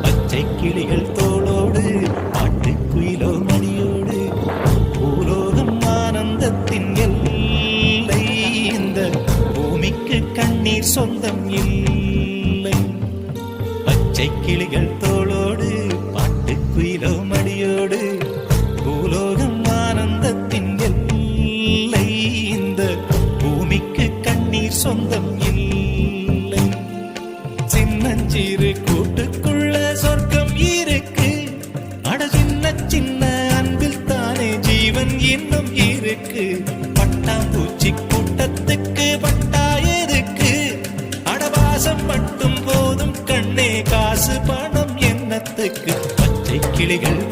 பச்சை கிளிகள் தோளோடு பாட்டுக்குயிலோ மணியோடு பூலோகம் ஆனந்தத்தின் எல்லை. இந்த பூமிக்கு கண்ணீர் சொந்தம் இல்லை. பச்சை கிளிகள் தோளோடு பாட்டுக்குயிலோ மணியோடு பூலோகம் ஆனந்தத்தின் எல்லை. இந்த பூமிக்கு கண்ணீர் சொந்தம் இல்லை. சின்னஞ்சிறு கூட்டுக்குள்ள சொர்க்கம் இருக்கு. அட சின்ன சின்ன அன்பில் தானே ஜீவன் இன்னும் இருக்கு. பட்டாம்பூச்சி கூட்டத்துக்கு பட்டா எதுக்கு? அடவாசம் மட்டும் போதும் கண்ணே, காசு பணம் என்னத்துக்கு? பச்சை கிளிகள்